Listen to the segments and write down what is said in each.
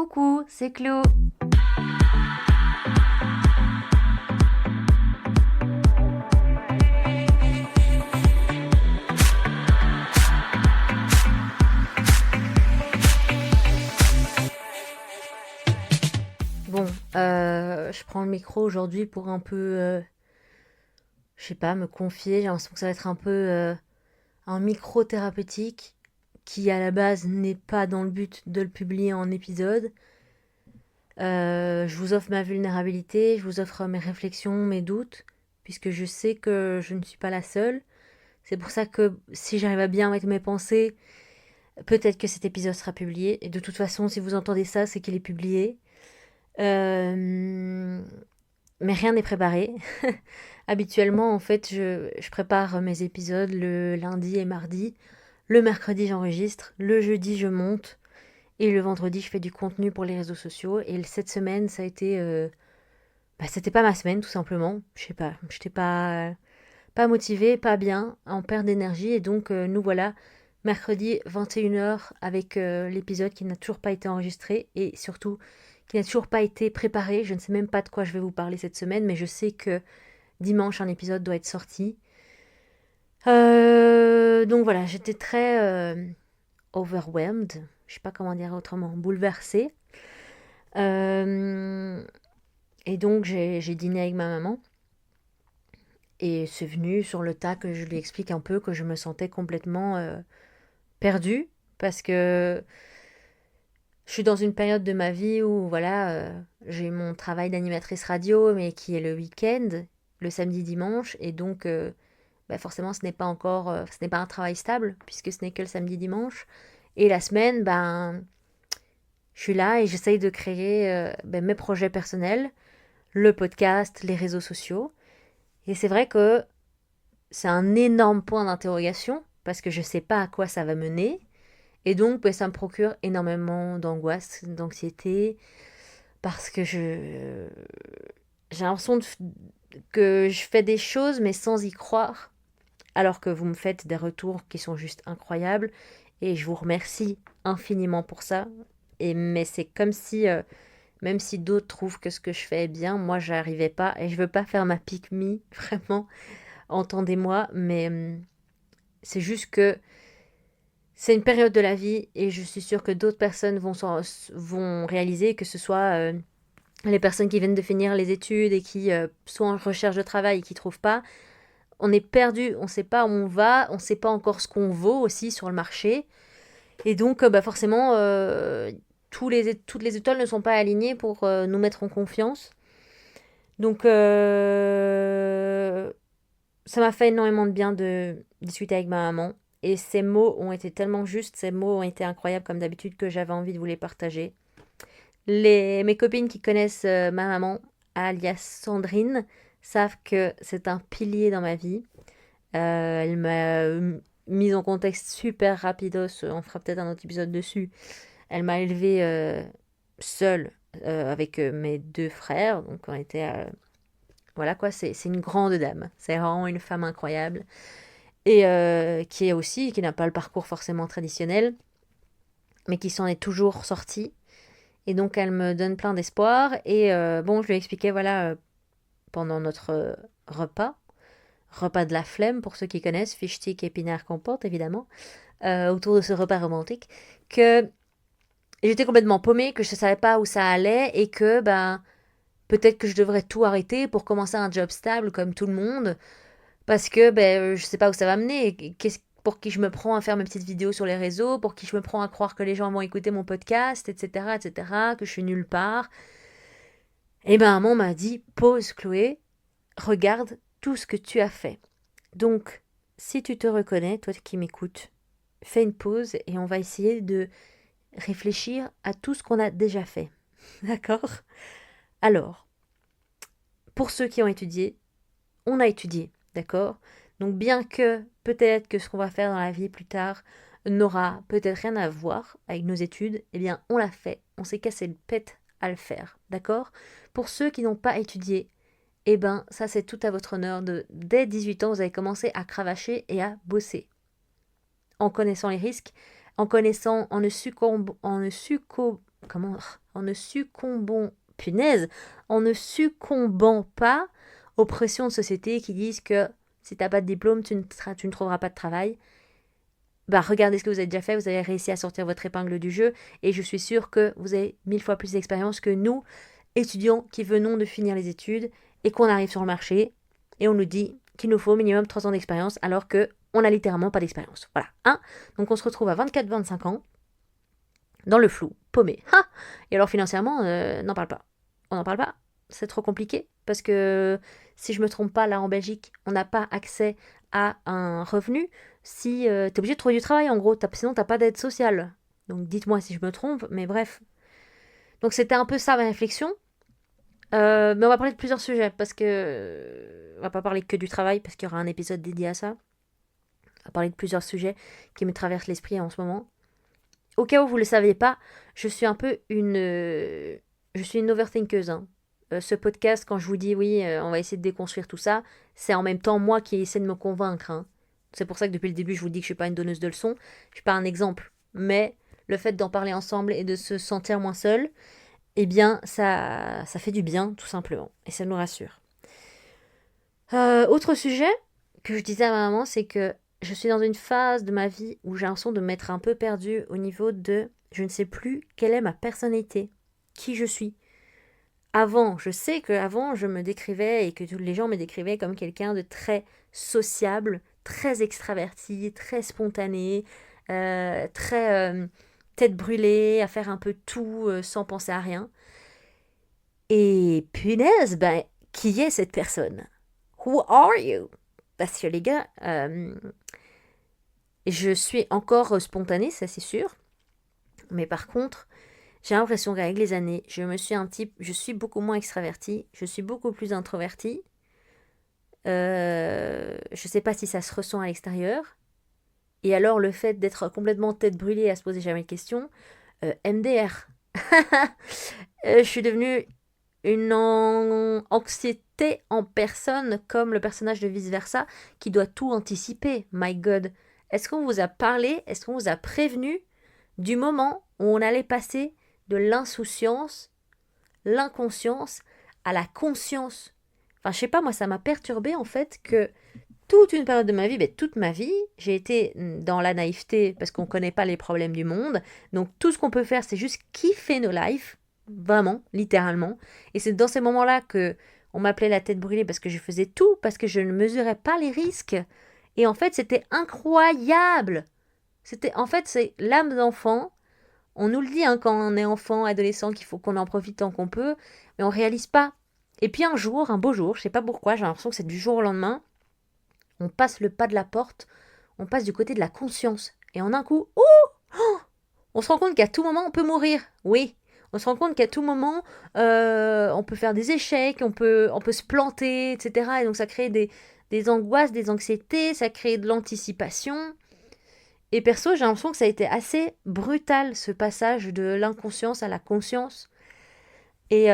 Coucou, c'est Clo. Bon, je prends le micro aujourd'hui pour un peu, je sais pas, me confier. J'ai l'impression que ça va être un peu un micro thérapeutique qui à la base n'est pas dans le but de le publier en épisode. Je vous offre ma vulnérabilité, je vous offre mes réflexions, mes doutes, puisque je sais que je ne suis pas la seule. C'est pour ça que si j'arrive à bien mettre mes pensées, peut-être que cet épisode sera publié. Et de toute façon, si vous entendez ça, c'est qu'il est publié. Euh, Mais rien n'est préparé. Habituellement, en fait, je prépare mes épisodes le lundi et mardi. Le mercredi, j'enregistre. Le jeudi, je monte. Et le vendredi, je fais du contenu pour les réseaux sociaux. Et cette semaine, ça a été... c'était pas ma semaine, tout simplement. Je sais pas. J'étais pas motivée, pas bien, en perte d'énergie. Et donc, nous voilà, mercredi 21h, avec l'épisode qui n'a toujours pas été enregistré. Et surtout, qui n'a toujours pas été préparé. Je ne sais même pas de quoi je vais vous parler cette semaine, mais je sais que dimanche, un épisode doit être sorti. Donc voilà, j'étais très overwhelmed. Je sais pas comment dire autrement, bouleversée. Euh, et donc j'ai dîné avec ma maman. Et c'est venu sur le tas que je lui explique un peu que je me sentais complètement perdue. Parce que je suis dans une période de ma vie où voilà, j'ai mon travail d'animatrice radio, mais qui est le week-end, le samedi dimanche, et donc forcément ce n'est pas un travail stable puisque ce n'est que le samedi dimanche. Et la semaine, je suis là et j'essaye de créer mes projets personnels, le podcast, les réseaux sociaux. Et c'est vrai que c'est un énorme point d'interrogation parce que je ne sais pas à quoi ça va mener. Et donc, ça me procure énormément d'angoisse, d'anxiété, parce que j'ai l'impression que je fais des choses, mais sans y croire, alors que vous me faites des retours qui sont juste incroyables, et je vous remercie infiniment pour ça. Mais c'est comme si, même si d'autres trouvent que ce que je fais est bien, moi, j'arrivais pas, et je veux pas faire ma pique me, vraiment, entendez-moi, mais c'est juste que c'est une période de la vie et je suis sûre que d'autres personnes vont réaliser, que ce soit les personnes qui viennent de finir les études et qui sont en recherche de travail et qui ne trouvent pas. On est perdu, on ne sait pas où on va, on ne sait pas encore ce qu'on vaut aussi sur le marché. Et donc, forcément, toutes les étoiles ne sont pas alignées pour nous mettre en confiance. Donc, ça m'a fait énormément de bien de discuter avec ma maman. Et ces mots ont été tellement justes, ces mots ont été incroyables comme d'habitude que j'avais envie de vous les partager. Mes copines qui connaissent ma maman, alias Sandrine, savent que c'est un pilier dans ma vie. Elle m'a mise en contexte super rapidos, on fera peut-être un autre épisode dessus. Elle m'a élevée seule avec mes deux frères, donc on était... voilà quoi, c'est une grande dame, c'est vraiment une femme incroyable. Et qui n'a pas le parcours forcément traditionnel, mais qui s'en est toujours sortie. Et donc elle me donne plein d'espoir. Et je lui ai expliqué, voilà, pendant notre repas de la flemme, pour ceux qui connaissent, fish stick, épinards, compote, évidemment, autour de ce repas romantique, que j'étais complètement paumée, que je ne savais pas où ça allait, et que, peut-être que je devrais tout arrêter pour commencer un job stable comme tout le monde, parce que je sais pas où ça va mener. Pour qui je me prends à faire mes petites vidéos sur les réseaux, pour qui je me prends à croire que les gens vont écouter mon podcast, etc., etc., que je suis nulle part. Et maman m'a dit, pause Chloé, regarde tout ce que tu as fait. Donc, si tu te reconnais, toi qui m'écoutes, fais une pause et on va essayer de réfléchir à tout ce qu'on a déjà fait. D'accord? Alors, pour ceux qui ont étudié, on a étudié, d'accord? Donc bien que peut-être que ce qu'on va faire dans la vie plus tard n'aura peut-être rien à voir avec nos études, eh bien on l'a fait, on s'est cassé le pet à le faire, d'accord? Pour ceux qui n'ont pas étudié, eh ben ça c'est tout à votre honneur. Dès 18 ans, vous avez commencé à cravacher et à bosser, en connaissant les risques, en connaissant, en ne succombant, punaise, en ne succombant pas aux pressions de société qui disent que si t'as pas de diplôme, tu ne trouveras pas de travail. Bah, regardez ce que vous avez déjà fait, vous avez réussi à sortir votre épingle du jeu, et je suis sûre que vous avez 1000 fois plus d'expérience que nous, étudiants qui venons de finir les études, et qu'on arrive sur le marché, et on nous dit qu'il nous faut minimum 3 ans d'expérience, alors que on n'a littéralement pas d'expérience. Voilà. Hein. Donc on se retrouve à 24-25 ans, dans le flou, paumé. Ha. Et alors financièrement, n'en parle pas. On n'en parle pas. C'est trop compliqué, parce que si je me trompe pas, là en Belgique, on n'a pas accès à un revenu si t'es obligé de trouver du travail, en gros, sinon t'as pas d'aide sociale. Donc dites-moi si je me trompe, mais bref. Donc c'était un peu ça ma réflexion. Mais on va parler de plusieurs sujets, parce que on va pas parler que du travail, parce qu'il y aura un épisode dédié à ça. On va parler de plusieurs sujets qui me traversent l'esprit en ce moment. Au cas où vous ne le saviez pas, je suis un peu je suis une overthinkeuse. Hein. Ce podcast, quand je vous dis oui, on va essayer de déconstruire tout ça, c'est en même temps moi qui essaie de me convaincre. Hein. C'est pour ça que depuis le début, je vous dis que je ne suis pas une donneuse de leçons. Je ne suis pas un exemple. Mais le fait d'en parler ensemble et de se sentir moins seul, eh bien, ça fait du bien, tout simplement. Et ça nous rassure. Autre sujet que je disais à ma maman, c'est que je suis dans une phase de ma vie où j'ai l'impression de m'être un peu perdue au niveau de je ne sais plus quelle est ma personnalité, qui je suis. Avant, je sais qu'avant, je me décrivais et que tous les gens me décrivaient comme quelqu'un de très sociable, très extraverti, très spontané, très tête brûlée, à faire un peu tout sans penser à rien. Et punaise, ben, qui est cette personne? Who are you? Parce que les gars, je suis encore spontanée, ça c'est sûr. Mais par contre, j'ai l'impression qu'avec les années, je suis beaucoup moins extravertie, je suis beaucoup plus introvertie. Je sais pas si ça se ressent à l'extérieur. Et alors le fait d'être complètement tête brûlée à se poser jamais de questions, MDR. Je suis devenue une anxiété en personne, comme le personnage de Vice Versa, qui doit tout anticiper. My God. Est-ce qu'on vous a parlé, est-ce qu'on vous a prévenu du moment où on allait passer de l'insouciance, l'inconscience, à la conscience? Enfin, je sais pas, moi, ça m'a perturbé en fait que toute une période de ma vie, toute ma vie, j'ai été dans la naïveté parce qu'on ne connaît pas les problèmes du monde. Donc tout ce qu'on peut faire, c'est juste kiffer nos lives, vraiment, littéralement. Et c'est dans ces moments-là que on m'appelait la tête brûlée parce que je faisais tout, parce que je ne mesurais pas les risques. Et en fait, c'était incroyable. En fait, c'est l'âme d'enfant. On nous le dit hein, quand on est enfant, adolescent, qu'il faut qu'on en profite tant qu'on peut, mais on réalise pas. Et puis un jour, un beau jour, je sais pas pourquoi, j'ai l'impression que c'est du jour au lendemain, on passe le pas de la porte, on passe du côté de la conscience. Et en un coup, on se rend compte qu'à tout moment, on peut mourir. Oui, on se rend compte qu'à tout moment, on peut faire des échecs, on peut se planter, etc. Et donc ça crée des angoisses, des anxiétés, ça crée de l'anticipation. Et perso, j'ai l'impression que ça a été assez brutal, ce passage de l'inconscience à la conscience. Et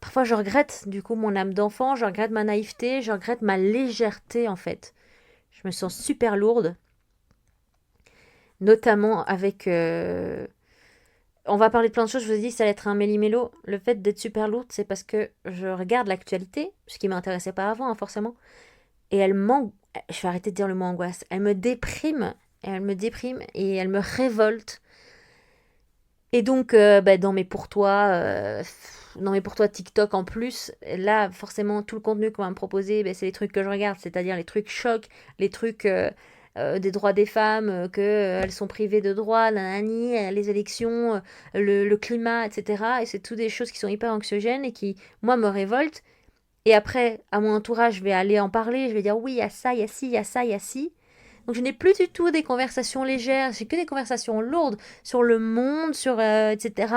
parfois, je regrette du coup mon âme d'enfant, je regrette ma naïveté, je regrette ma légèreté en fait. Je me sens super lourde, notamment avec... On va parler de plein de choses, je vous ai dit que ça allait être un méli-mélo. Le fait d'être super lourde, c'est parce que je regarde l'actualité, ce qui ne m'intéressait pas avant, hein, forcément. Et elle m'angoisse. Je vais arrêter de dire le mot angoisse. Elle me déprime et elle me révolte. Et donc, dans mes pourtois TikTok en plus, là, forcément, tout le contenu qu'on va me proposer, c'est les trucs que je regarde, c'est-à-dire les trucs chocs, les trucs des droits des femmes, qu'elles sont privées de droits, nanani, les élections, le climat, etc. Et c'est toutes des choses qui sont hyper anxiogènes et qui, moi, me révoltent. Et après, à mon entourage, je vais aller en parler, je vais dire oui, il y a ça, il y a ci, il y a ça, il y a ci. Donc je n'ai plus du tout des conversations légères, j'ai que des conversations lourdes sur le monde, sur etc.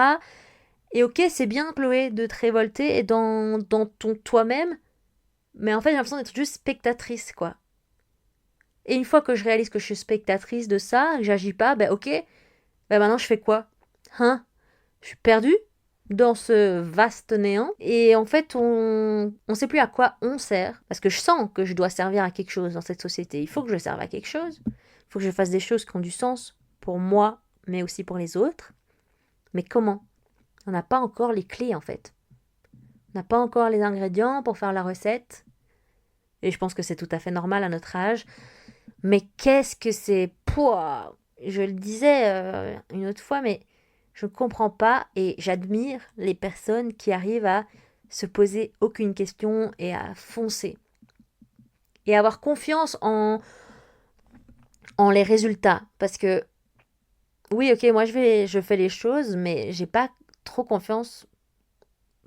Et ok, c'est bien Chloé de te révolter et dans ton toi-même, mais en fait j'ai l'impression d'être juste spectatrice quoi. Et une fois que je réalise que je suis spectatrice de ça, que j'agis pas, ok, maintenant je fais quoi? Hein? Je suis perdue dans ce vaste néant et en fait on sait plus à quoi on sert parce que je sens que je dois servir à quelque chose dans cette société. Il faut que je serve à quelque chose. Il faut que je fasse des choses qui ont du sens pour moi mais aussi pour les autres. Mais comment? On n'a pas encore les clés en fait. On n'a pas encore les ingrédients pour faire la recette. Et je pense que c'est tout à fait normal à notre âge. Mais qu'est-ce que c'est? Pouah, je le disais une autre fois, mais je ne comprends pas et j'admire les personnes qui arrivent à se poser aucune question et à foncer. Et avoir confiance en les résultats. Parce que, oui, ok, moi je fais les choses, mais j'ai pas trop confiance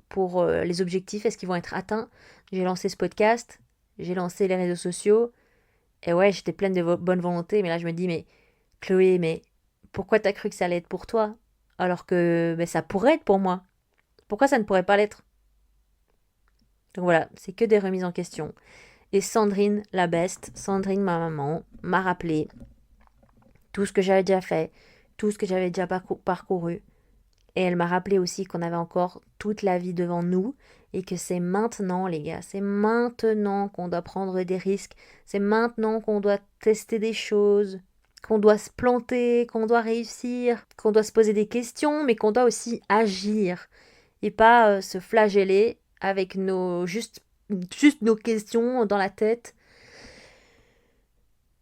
pour les objectifs. Est-ce qu'ils vont être atteints? J'ai lancé ce podcast, j'ai lancé les réseaux sociaux. Et ouais, j'étais pleine de bonne volonté, mais là je me dis, mais Chloé, mais pourquoi t'as cru que ça allait être pour toi? Alors que ça pourrait être pour moi. Pourquoi ça ne pourrait pas l'être? Donc voilà, c'est que des remises en question. Et Sandrine, la best, Sandrine, ma maman, m'a rappelé tout ce que j'avais déjà fait, tout ce que j'avais déjà parcouru. Et elle m'a rappelé aussi qu'on avait encore toute la vie devant nous et que c'est maintenant, les gars, c'est maintenant qu'on doit prendre des risques, c'est maintenant qu'on doit tester des choses, qu'on doit se planter, qu'on doit réussir, qu'on doit se poser des questions, mais qu'on doit aussi agir et pas se flageller avec juste nos questions dans la tête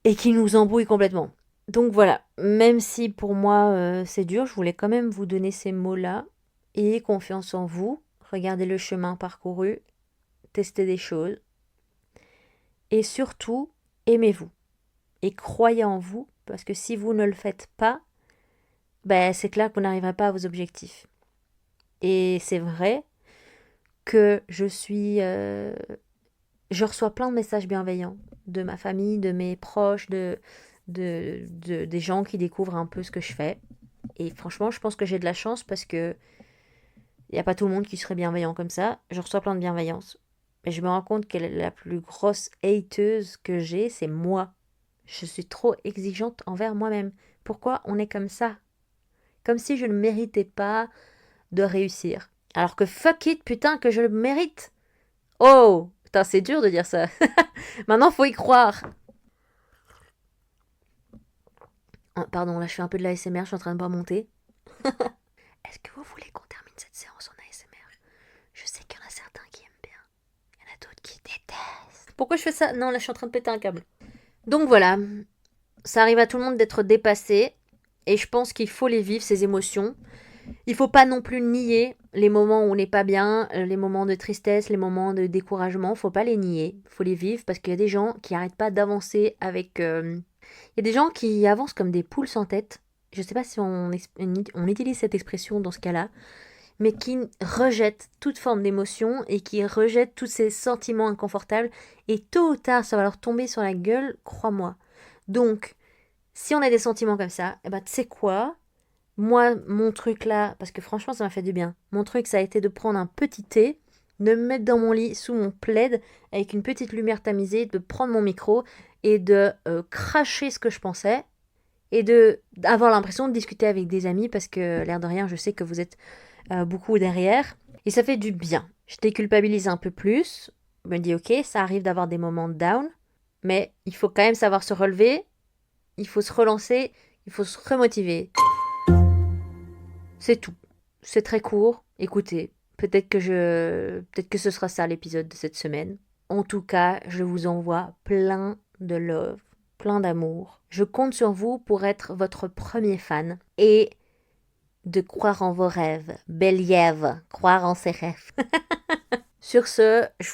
et qui nous embrouillent complètement. Donc voilà, même si pour moi c'est dur, je voulais quand même vous donner ces mots-là. Ayez confiance en vous, regardez le chemin parcouru, testez des choses et surtout aimez-vous et croyez en vous parce que si vous ne le faites pas, c'est clair que vous n'arriverez pas à vos objectifs. Et c'est vrai que je reçois plein de messages bienveillants de ma famille, de mes proches, des gens qui découvrent un peu ce que je fais. Et franchement, je pense que j'ai de la chance parce que il n'y a pas tout le monde qui serait bienveillant comme ça. Je reçois plein de bienveillance. Mais je me rends compte que la plus grosse hateuse que j'ai, c'est moi. Je suis trop exigeante envers moi-même. Pourquoi on est comme ça? Comme si je ne méritais pas de réussir. Alors que fuck it, putain, que je le mérite. Oh, putain, c'est dur de dire ça. Maintenant, faut y croire. Oh, pardon, là, je fais un peu de l'ASMR, je suis en train de boire mon thé. Est-ce que vous voulez qu'on termine cette séance en ASMR? Je sais qu'il y en a certains qui aiment bien. Il y en a d'autres qui détestent. Pourquoi je fais ça? Non, là, je suis en train de péter un câble. Donc voilà, ça arrive à tout le monde d'être dépassé. Et je pense qu'il faut les vivre, ces émotions. Il faut pas non plus nier les moments où on n'est pas bien, les moments de tristesse, les moments de découragement. Faut pas les nier, faut les vivre parce qu'il y a des gens qui n'arrêtent pas d'avancer avec. Il y a des gens qui avancent comme des poules sans tête. Je sais pas si on utilise cette expression dans ce cas-là, mais qui rejettent toute forme d'émotion et qui rejettent tous ces sentiments inconfortables. Et tôt ou tard, ça va leur tomber sur la gueule, crois-moi. Donc, si on a des sentiments comme ça, tu sais quoi? Moi, mon truc là, parce que franchement, ça m'a fait du bien. Mon truc, ça a été de prendre un petit thé, de me mettre dans mon lit sous mon plaid avec une petite lumière tamisée, de prendre mon micro et de cracher ce que je pensais et de avoir l'impression de discuter avec des amis parce que l'air de rien, je sais que vous êtes beaucoup derrière et ça fait du bien. Je déculpabilise un peu plus. Je me dis ok, ça arrive d'avoir des moments de down, mais il faut quand même savoir se relever, il faut se relancer, il faut se remotiver. C'est tout. C'est très court. Écoutez, peut-être que ce sera ça l'épisode de cette semaine. En tout cas, je vous envoie plein de love, plein d'amour. Je compte sur vous pour être votre premier fan et de croire en vos rêves. Believe, croire en ses rêves. Sur ce, je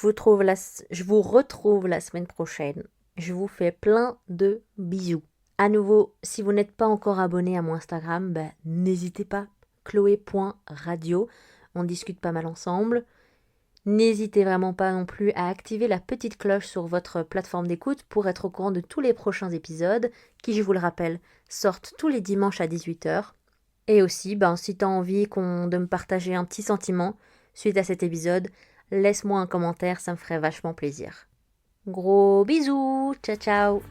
vous retrouve la semaine prochaine. Je vous fais plein de bisous. À nouveau, si vous n'êtes pas encore abonné à mon Instagram, n'hésitez pas. Chloé.radio. On discute pas mal ensemble. N'hésitez vraiment pas non plus à activer la petite cloche sur votre plateforme d'écoute pour être au courant de tous les prochains épisodes qui, je vous le rappelle, sortent tous les dimanches à 18h. Et aussi, si tu as envie de me partager un petit sentiment suite à cet épisode, laisse-moi un commentaire, ça me ferait vachement plaisir. Gros bisous, ciao ciao.